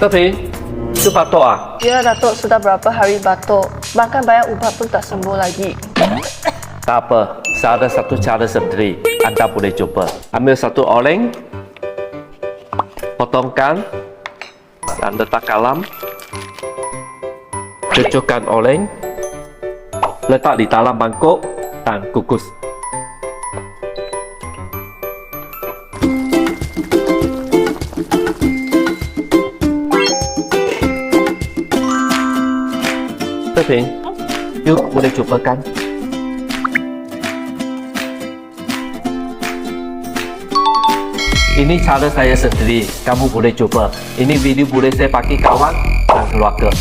Teping, itu batuk ah? Ya, Datuk, sudah berapa hari batuk. Bahkan banyak ubat pun tak sembuh lagi. Tak apa, saya ada satu cara sendiri. Anda boleh coba. Ambil satu oleng, potongkan, dan letak dalam. Cucukkan oleng, letak di dalam mangkuk, dan kukus. Teping, yuk boleh cobakan. Ini cara saya sendiri, kamu boleh coba. Ini video boleh saya pakai kawan dan keluarga.